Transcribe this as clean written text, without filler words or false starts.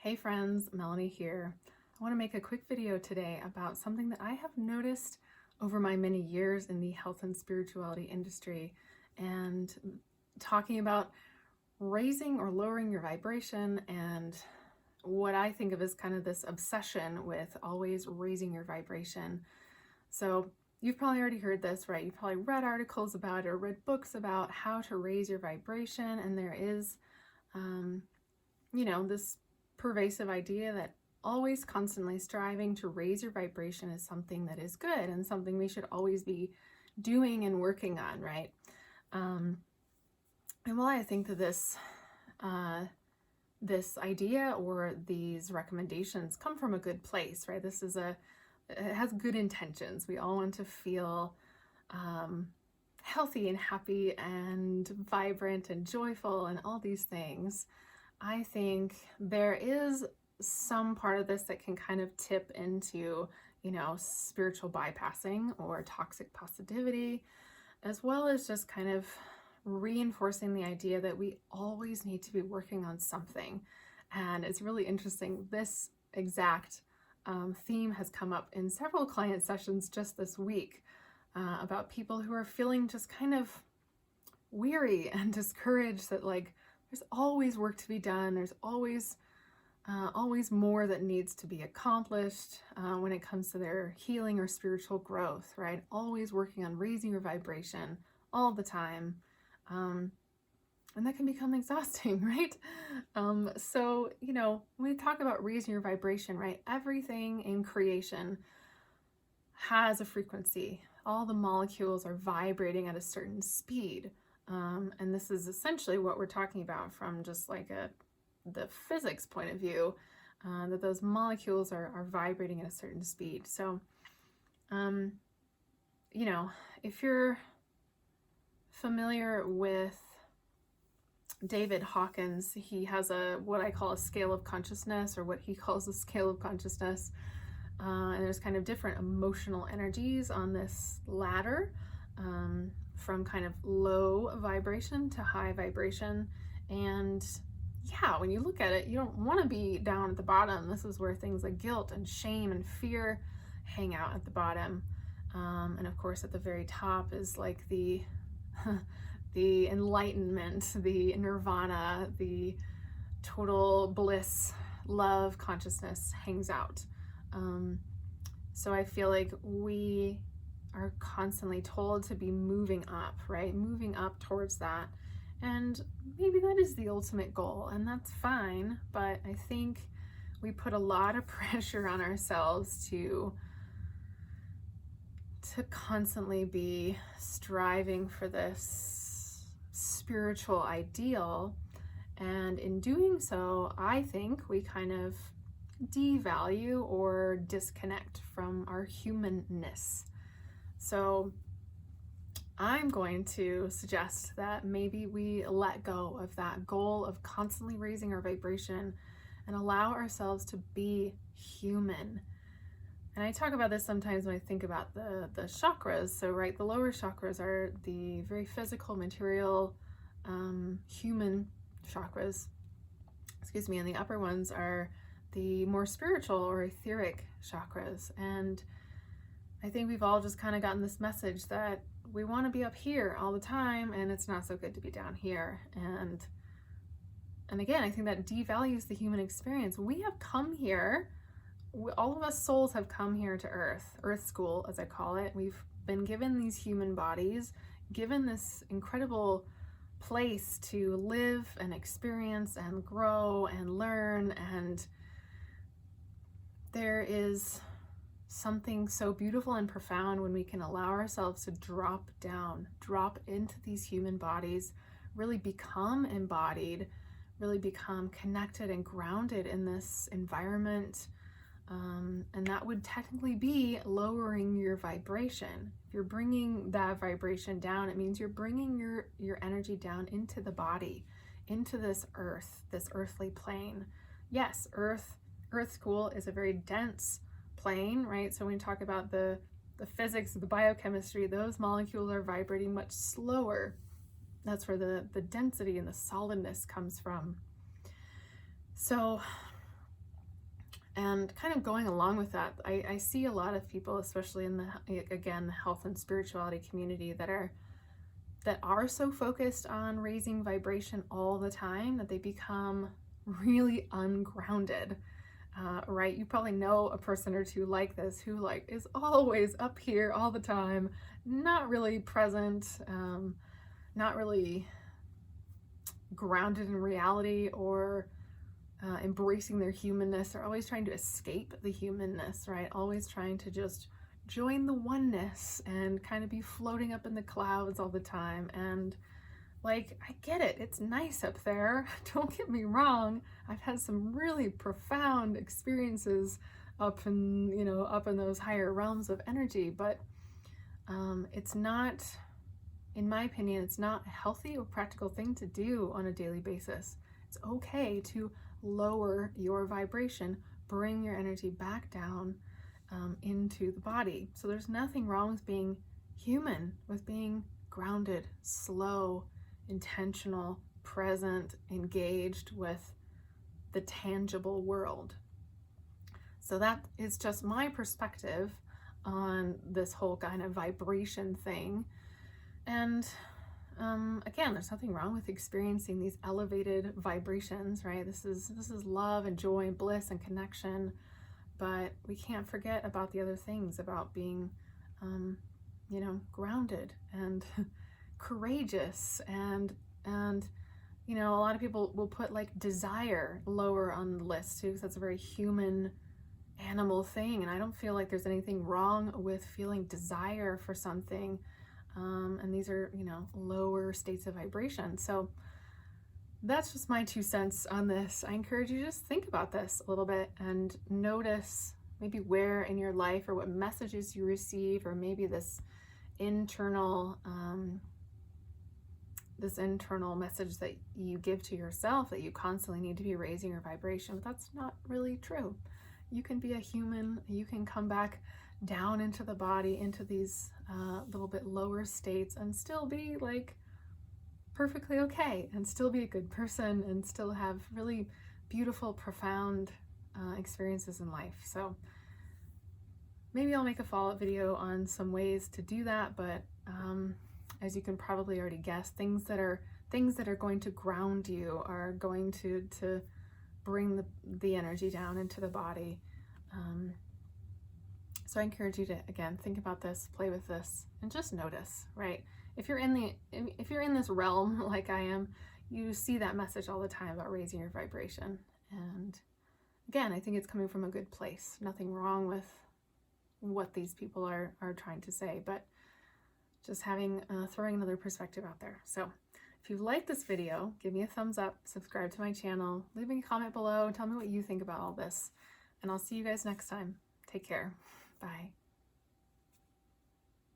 Hey friends, Melanie here. I want to make a quick video today about something that I have noticed over my many years in the health and spirituality industry, and talking about raising or lowering your vibration and what I think of as kind of this obsession with always raising your vibration. So you've probably already heard this, right? You've probably read articles about it or read books about how to raise your vibration, and there is this pervasive idea that always constantly striving to raise your vibration is something that is good and something we should always be doing and working on, right? And while I think that this idea or these recommendations come from a good place, right? It has good intentions. We all want to feel healthy and happy and vibrant and joyful and all these things. I think there is some part of this that can kind of tip into, spiritual bypassing or toxic positivity, as well as just kind of reinforcing the idea that we always need to be working on something. And it's really interesting. This exact theme has come up in several client sessions just this week about people who are feeling just kind of weary and discouraged that there's always work to be done. There's always more that needs to be accomplished when it comes to their healing or spiritual growth, right? Always working on raising your vibration all the time. And that can become exhausting, right? So, when we talk about raising your vibration, right? Everything in creation has a frequency. All the molecules are vibrating at a certain speed. And this is essentially what we're talking about from just the physics point of view, that those molecules are vibrating at a certain speed. So, if you're familiar with David Hawkins, he has what I call a scale of consciousness, or what he calls a scale of consciousness. And there's kind of different emotional energies on this ladder, from kind of low vibration to high vibration. And yeah, when you look at it, you don't want to be down at the bottom. This is where things like guilt and shame and fear hang out at the bottom. And of course, at the very top is like the enlightenment, the nirvana, the total bliss, love consciousness hangs out. So I feel like we are constantly told to be moving up, right? Moving up towards that. And maybe that is the ultimate goal, and that's fine. But I think we put a lot of pressure on ourselves to constantly be striving for this spiritual ideal. And in doing so, I think we kind of devalue or disconnect from our humanness. So I'm going to suggest that maybe we let go of that goal of constantly raising our vibration and allow ourselves to be human. And I talk about this sometimes when I think about the chakras. So, right, the lower chakras are the very physical, material, human chakras, and the upper ones are the more spiritual or etheric chakras. And I think we've all just kind of gotten this message that we want to be up here all the time, and it's not so good to be down here. And again, I think that devalues the human experience. We have come here, all of us souls have come here to Earth School, as I call it. We've been given these human bodies, given this incredible place to live and experience and grow and learn. And there is something so beautiful and profound when we can allow ourselves to drop down, drop into these human bodies, really become embodied, really become connected and grounded in this environment. And that would technically be lowering your vibration. If you're bringing that vibration down, it means you're bringing your energy down into the body, into this earth, this earthly plane. Yes, Earth School is a very dense plane, right? So when we talk about the physics, the biochemistry, those molecules are vibrating much slower. That's where the density and the solidness comes from. So And kind of going along with that, I see a lot of people, especially in the health and spirituality community, that are so focused on raising vibration all the time that they become really ungrounded. Right? You probably know a person or two like this, who like is always up here all the time, not really present, not really grounded in reality, or embracing their humanness. They're always trying to escape the humanness, right? Always trying to just join the oneness and kind of be floating up in the clouds all the time. And like, I get it, it's nice up there, don't get me wrong. I've had some really profound experiences up in, up in those higher realms of energy, but it's not, in my opinion, it's not a healthy or practical thing to do on a daily basis. It's okay to lower your vibration, bring your energy back down into the body. So there's nothing wrong with being human, with being grounded, slow, intentional, present, engaged with the tangible world. So that is just my perspective on this whole kind of vibration thing. And again, there's nothing wrong with experiencing these elevated vibrations, right? This is love and joy and bliss and connection, but we can't forget about the other things, about being, grounded and courageous, and a lot of people will put like desire lower on the list too, because that's a very human animal thing, and I don't feel like there's anything wrong with feeling desire for something. And these are, lower states of vibration. So that's just my 2 cents on this. I encourage you to just think about this a little bit and notice maybe where in your life, or what messages you receive, or maybe this internal message that you give to yourself, that you constantly need to be raising your vibration. But that's not really true. You can be a human. You can come back down into the body, into these little bit lower states, and still be like perfectly okay, and still be a good person, and still have really beautiful, profound experiences in life. So maybe I'll make a follow-up video on some ways to do that, but as you can probably already guess, things that are going to ground you are going to bring the energy down into the body. So I encourage you to, again, think about this, play with this, and just notice, right? If you're in this realm like I am, you see that message all the time about raising your vibration. And again, I think it's coming from a good place. Nothing wrong with what these people are trying to say, but just throwing another perspective out there. So if you like this video, give me a thumbs up, subscribe to my channel, leave me a comment below, tell me what you think about all this, and I'll see you guys next time. Take care. Bye.